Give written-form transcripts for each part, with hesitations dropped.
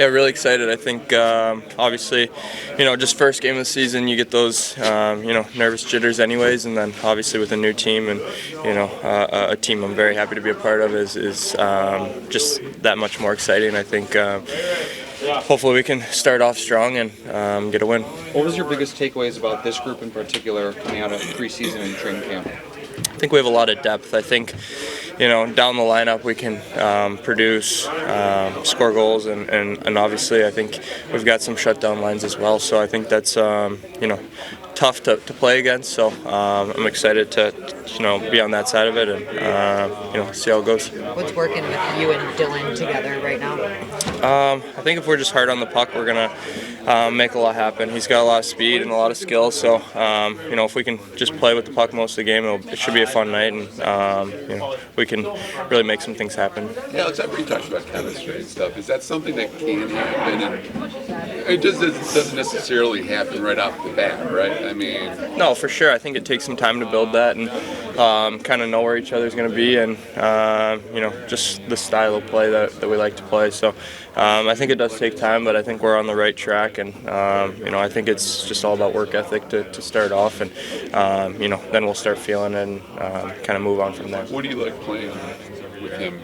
Yeah, really excited. I think obviously, just first game of the season, you get those nervous jitters anyways, and then obviously with a new team and a team I'm very happy to be a part of is just that much more exciting. I think hopefully we can start off strong and get a win. What was your biggest takeaways about this group in particular coming out of preseason and training camp? I think we have a lot of depth. I think, down the lineup we can produce, score goals, and obviously I think we've got some shutdown lines as well. So I think that's tough to play against. So I'm excited to be on that side of it and see how it goes. What's working with you and Dylan together right now? I think if we're just hard on the puck, we're gonna make a lot happen. He's got a lot of speed and a lot of skill, so if we can just play with the puck most of the game, it should be a fun night, and we can really make some things happen. Yeah, Alex, I've already talked about chemistry and stuff. Is that something that can happen? And it just doesn't necessarily happen right off the bat, right? I mean, no, for sure. I think it takes some time to build that and kind of know where each other's going to be, and just the style of play that we like to play. So I think it does take time, but I think we're on the right track, and I think it's just all about work ethic to start off, and then we'll start feeling it and kind of move on from there. What do you like playing with him?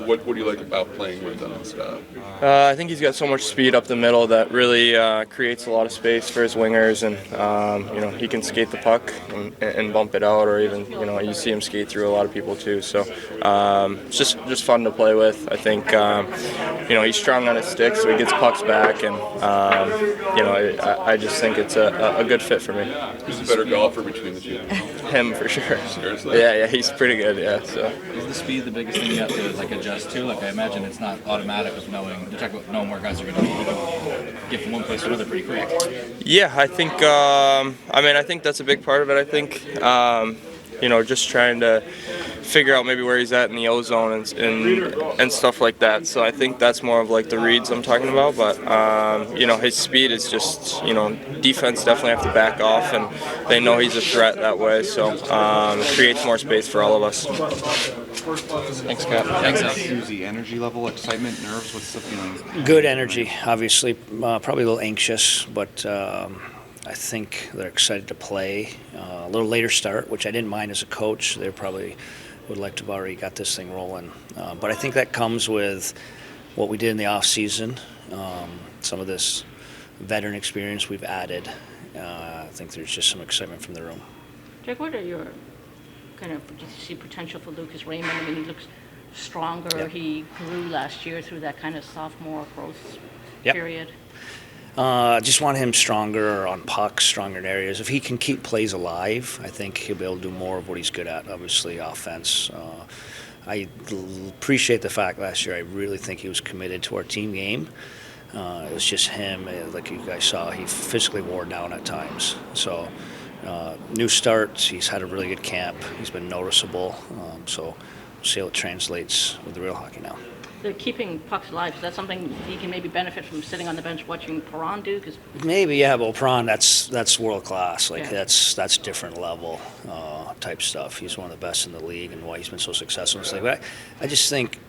What do you like about playing with him and stuff? I think he's got so much speed up the middle that really creates a lot of space for his wingers, and he can skate the puck and bump it out, or even you see him skate through a lot of people too. So it's just fun to play with. I think he's strong on his stick, so he gets pucks back, and I just think it's a good fit for me. Who's the better golfer between the two? Him for sure. Seriously? Yeah, he's pretty good. Yeah. So is the speed the biggest thing you have to adjust to? I imagine it's not automatic with knowing. You talk about knowing where guys are going to get from one place to another pretty quick. Yeah, I think. I think that's a big part of it. I think. Just trying to figure out maybe where he's at in the ozone and stuff like that. So I think that's more of like the reads I'm talking about. But his speed is just defense definitely have to back off, and they know he's a threat that way. So creates more space for all of us. Thanks, Scott. Thanks, Susie. Energy level, excitement, nerves. What's the feeling? Good energy. Obviously, probably a little anxious, but. I think they're excited to play. A little later start, which I didn't mind as a coach. They probably would like to have already got this thing rolling. But I think that comes with what we did in the off season. Some of this veteran experience we've added. I think there's just some excitement from the room. Jack, what are your do you see potential for Lucas Raymond? I mean, he looks stronger. Yep. He grew last year through that kind of sophomore growth period. Just want him stronger on pucks, stronger in areas. If he can keep plays alive, I think he'll be able to do more of what he's good at, obviously offense. I appreciate the fact last year I really think he was committed to our team game. It was just him, like you guys saw, he physically wore down at times. So new starts, he's had a really good camp. He's been noticeable. So we'll see how it translates with the real hockey now. They're keeping pucks alive. Is that something he can maybe benefit from sitting on the bench watching Perron do? Maybe, yeah. But Perron, that's world class. That's different level type stuff. He's one of the best in the league, and why he's been so successful in this league. But I just think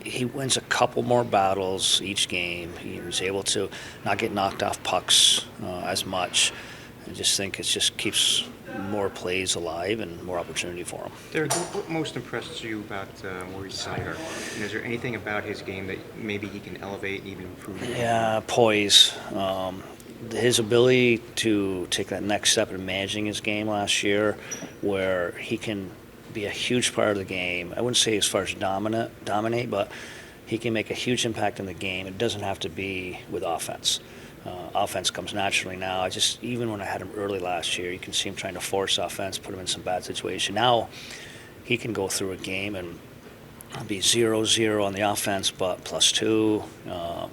he wins a couple more battles each game. He was able to not get knocked off pucks as much. I just think it just keeps more plays alive and more opportunity for him. Derek, what most impressed you about Maurice Seider? And is there anything about his game that maybe he can elevate and even improve? Yeah, poise. His ability to take that next step in managing his game last year, where he can be a huge part of the game. I wouldn't say as far as dominate, but he can make a huge impact in the game. It doesn't have to be with offense. Offense comes naturally now. Even when I had him early last year, you can see him trying to force offense, put him in some bad situation. Now he can go through a game and be 0-0 on the offense, but +2,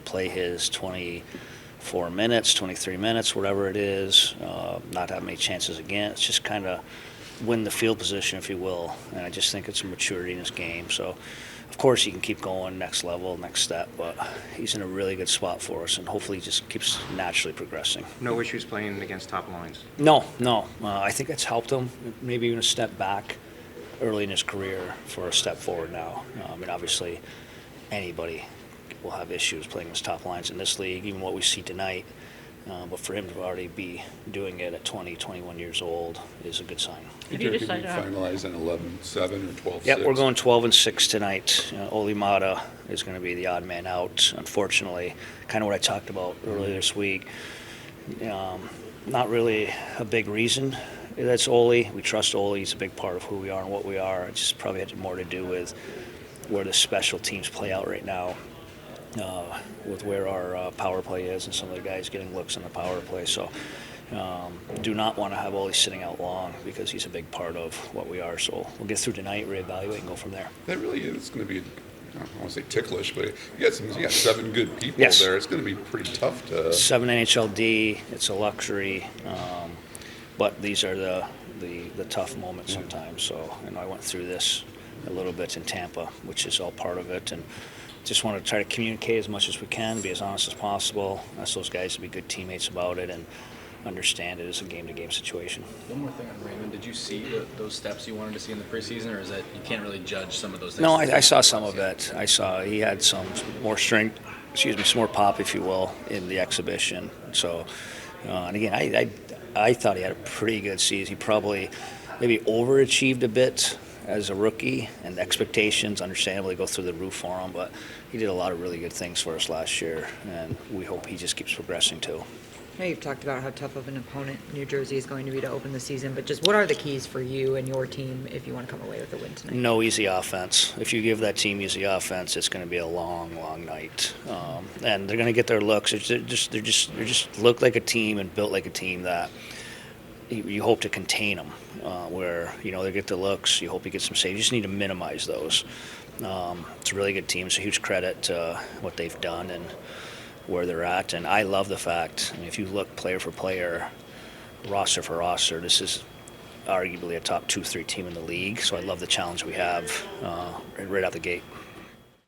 play his 24 minutes, 23 minutes, whatever it is, not have many chances again. It's just kind of win the field position, if you will. And I just think it's a maturity in his game. So, of course, he can keep going next level, next step, but he's in a really good spot for us, and hopefully he just keeps naturally progressing. No issues playing against top lines? No. I think that's helped him, maybe even a step back early in his career for a step forward now. Obviously, anybody will have issues playing his top lines in this league, even what we see tonight. But for him to already be doing it at 20, 21 years old is a good sign. Have you Could decided we on? finalize an 11-7 or 12-6? Yeah, we're going 12-6 tonight. Oli Mata is going to be the odd man out, unfortunately. Kind of what I talked about earlier this week. Not really a big reason. That's Oli. We trust Oli. He's a big part of who we are and what we are. It just probably had more to do with where the special teams play out right now, with where our power play is and some of the guys getting looks on the power play. So do not want to have Oli sitting out long because he's a big part of what we are. So we'll get through tonight, reevaluate, and go from there. That really is going to be, I don't want to say ticklish, but you got 7 good people Yes. there. It's going to be pretty tough to. 7 NHLD, it's a luxury, but these are the tough moments sometimes. So, I went through this a little bit in Tampa, which is all part of it, and just want to try to communicate as much as we can, be as honest as possible, ask those guys to be good teammates about it, and understand it as a game-to-game situation. One more thing on Raymond. Did you see those steps you wanted to see in the preseason, or is that you can't really judge some of those things? No, I saw some of it. I saw he had some more strength, some more pop, if you will, in the exhibition. So, and again, I thought he had a pretty good season. He probably maybe overachieved a bit as a rookie, and expectations understandably go through the roof for him, but he did a lot of really good things for us last year, and we hope he just keeps progressing too. I know you've talked about how tough of an opponent New Jersey is going to be to open the season, but just what are the keys for you and your team if you want to come away with a win tonight? No easy offense. If you give that team easy offense, it's going to be a long, long night, and they're going to get their looks. They just look like a team and built like a team that you hope to contain them, where they get the looks. You hope you get some saves. You just need to minimize those. It's a really good team. It's a huge credit to what they've done and where they're at. And I love the fact, if you look player for player, roster for roster, this is arguably a top 2-3 team in the league. So I love the challenge we have right out the gate.